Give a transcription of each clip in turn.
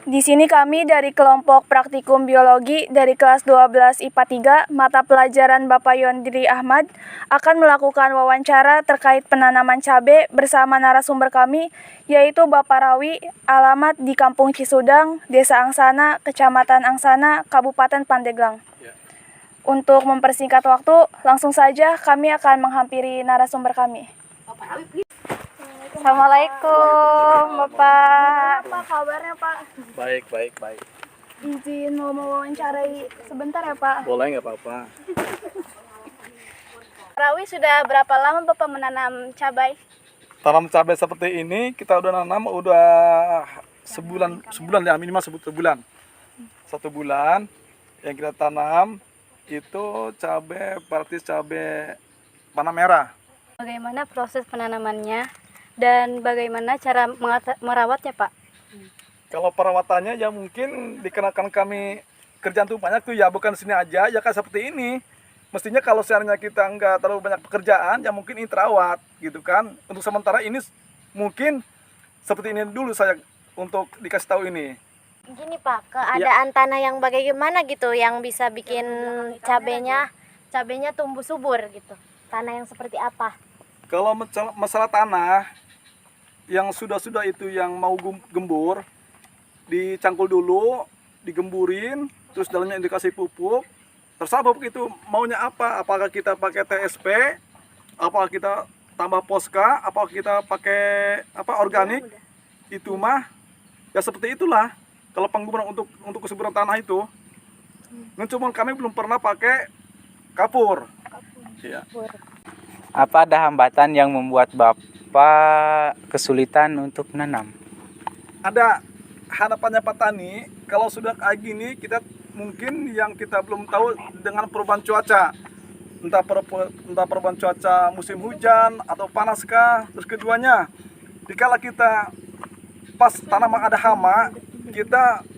Di sini kami dari kelompok praktikum biologi dari kelas 12 IPA 3, mata pelajaran Bapak Yondri Ahmad, akan melakukan wawancara terkait penanaman cabai bersama narasumber kami, yaitu Bapak Rawi, alamat di Kampung Cisudang, Desa Angsana, Kecamatan Angsana, Kabupaten Pandeglang. Untuk mempersingkat waktu, langsung saja kami akan menghampiri narasumber kami. Assalamualaikum Bapak. Apa kabarnya Pak? Baik. Izin mau mewawancarai sebentar ya Pak? Boleh nggak apa-apa. Rawi, sudah berapa lama Bapak menanam cabai? Tanam cabai seperti ini kita udah nanam udah sebulan ya, minimal sebulan. 1 bulan yang kita tanam itu cabai praktis cabai panah merah. Bagaimana proses penanamannya dan bagaimana cara merawatnya, Pak? Kalau perawatannya ya mungkin dikenakan kami kerjaan tuh banyak tuh ya, bukan sini aja ya kan seperti ini. Mestinya kalau seandainya kita nggak terlalu banyak pekerjaan ya mungkin ini terawat gitu kan. Untuk sementara ini mungkin seperti ini dulu saya untuk dikasih tahu ini. Gini Pak, keadaan tanah yang bagaimana gitu yang bisa bikin cabenya tumbuh subur gitu. Tanah yang seperti apa? Kalau masalah tanah yang sudah itu yang mau gembur, dicangkul dulu, digemburin, terus dalamnya dikasih pupuk. Terserah pupuk itu maunya apa? Apakah kita pakai TSP, apakah kita tambah Poska, apakah kita pakai organik? Itu mah ya seperti itulah. Kalau pengguburan untuk kesuburan tanah itu, cuma kami belum pernah pakai kapur. Iya. Apa ada hambatan yang membuat Bapak kesulitan untuk menanam? Ada harapannya petani, kalau sudah kayak gini kita mungkin yang kita belum tahu dengan perubahan cuaca. Entah perubahan cuaca musim hujan atau panaskah. Terus keduanya, dikala kita pas tanaman ada hama,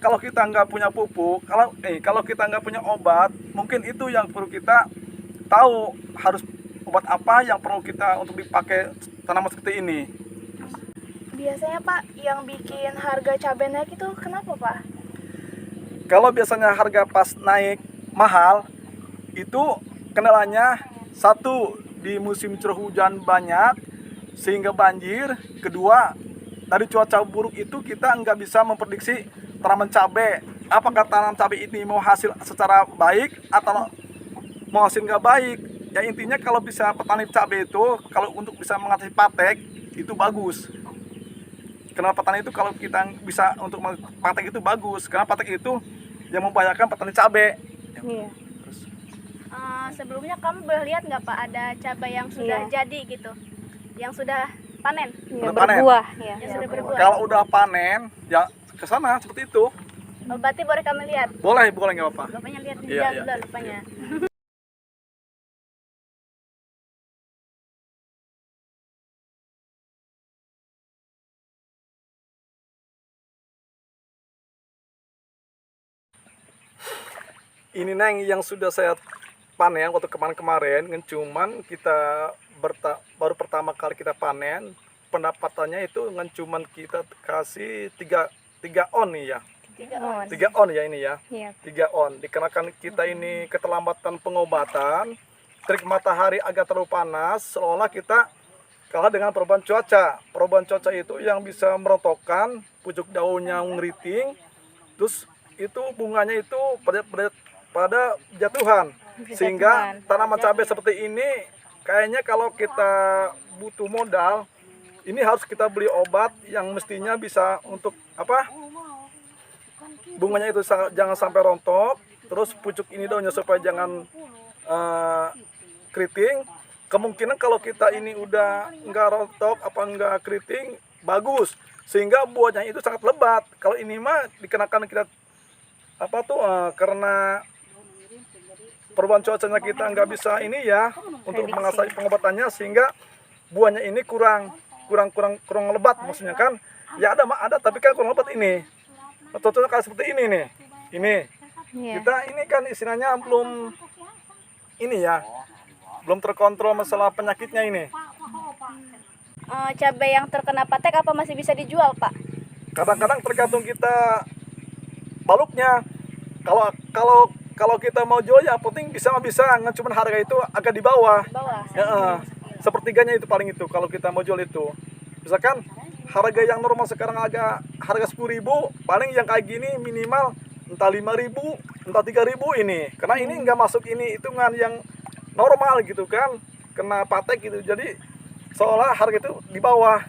kalau kita nggak punya pupuk, kalau kita nggak punya obat, mungkin itu yang perlu kita tahu harus obat apa yang perlu kita untuk dipakai tanaman seperti ini. Biasanya Pak, yang bikin harga cabai naik itu kenapa Pak? Kalau biasanya harga pas naik mahal, itu kendalanya satu, di musim curah hujan banyak sehingga banjir. Kedua, dari cuaca buruk itu kita nggak bisa memprediksi tanaman cabai. Apakah tanaman cabai ini mau hasil secara baik atau mau hasil nggak baik. Ya intinya kalau bisa petani cabai itu, kalau untuk bisa mengatasi patek, itu bagus. Karena petani itu kalau kita bisa untuk patek itu bagus. Karena patek itu yang membahayakan petani cabai. Iya. Sebelumnya kamu boleh lihat nggak Pak, ada cabai yang sudah jadi gitu, yang sudah panen? Ya, panen. berbuah ya. Yang sudah berbuah. Kalau udah panen, ya ke sana seperti itu. Oh, berarti boleh kami lihat? Boleh nggak apa-apa. Bapaknya lihat Iya. dulu bapaknya. Ini Neng yang sudah saya panen waktu kemarin, cuman kita baru pertama kali kita panen, pendapatannya itu cuman kita kasih 3 on nih ya. 3 on ya ini ya. Iya. 3 on. Dikarenakan kita ini keterlambatan pengobatan, terik matahari agak terlalu panas, seolah kita kalah dengan perubahan cuaca. Perubahan cuaca itu yang bisa merontokkan, pucuk daunnya ngeriting, terus itu bunganya itu pada jatuhan. Sehingga tanaman cabai seperti ini kayaknya kalau kita butuh modal, ini harus kita beli obat yang mestinya bisa untuk bunganya itu jangan sampai rontok, terus pucuk ini daunnya supaya jangan keriting. Kemungkinan kalau kita ini udah nggak rontok nggak keriting, bagus, sehingga buahnya itu sangat lebat. Kalau ini mah dikenakan kita karena perubahan cuacanya kita nggak bisa ini ya untuk mengasah pengobatannya, sehingga buahnya ini kurang lebat, maksudnya kan ya ada tapi kan kurang lebat ini. Contohnya kayak seperti ini nih, kita ini kan istilahnya belum terkontrol masalah penyakitnya ini. Cabai yang terkena patek apa masih bisa dijual Pak? Kadang-kadang tergantung kita baluknya. Kalau kita mau jual ya penting bisa cuman harga itu agak di bawah. Ya, sepertiganya itu paling itu kalau kita mau jual itu. Misalkan harga yang normal sekarang harga 10.000, paling yang kayak gini minimal entah 5.000, entah 3.000 ini. Karena ini nggak masuk ini hitungan yang normal gitu kan, kena patek gitu. Jadi seolah harga itu di bawah.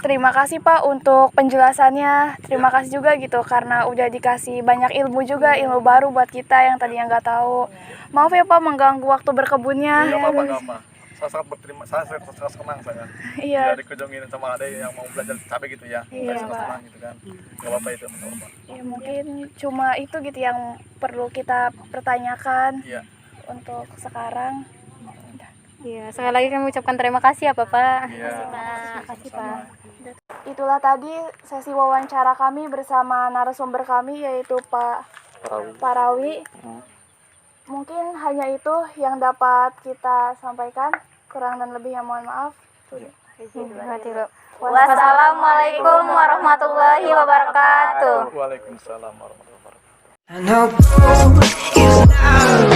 Terima kasih Pak untuk penjelasannya. Terima kasih juga gitu karena udah dikasih banyak ilmu juga, ilmu baru buat kita yang tadinya nggak tahu. Maaf ya Pak mengganggu waktu berkebunnya. Nggak apa-apa. Saya sangat berterima, saya sangat senang saya. Iya. Dari dikunjungin sama ada yang mau belajar cabai gitu ya. Iya, Saya sangat Pak. senang gitu kan. Nggak apa-apa itu, nggak apa-apa. Ya mungkin cuma itu gitu yang perlu kita pertanyakan Iya. untuk sekarang. Iya, sekali lagi kami ucapkan terima kasih ya Bapak. Iya. Terima kasih Pak. Itulah tadi sesi wawancara kami bersama narasumber kami yaitu Pak Parawi. Mungkin hanya itu yang dapat kita sampaikan. Kurang dan lebihnya mohon maaf. Wassalamualaikum warahmatullahi wabarakatuh. Waalaikumsalam warahmatullahi wabarakatuh. I know is now.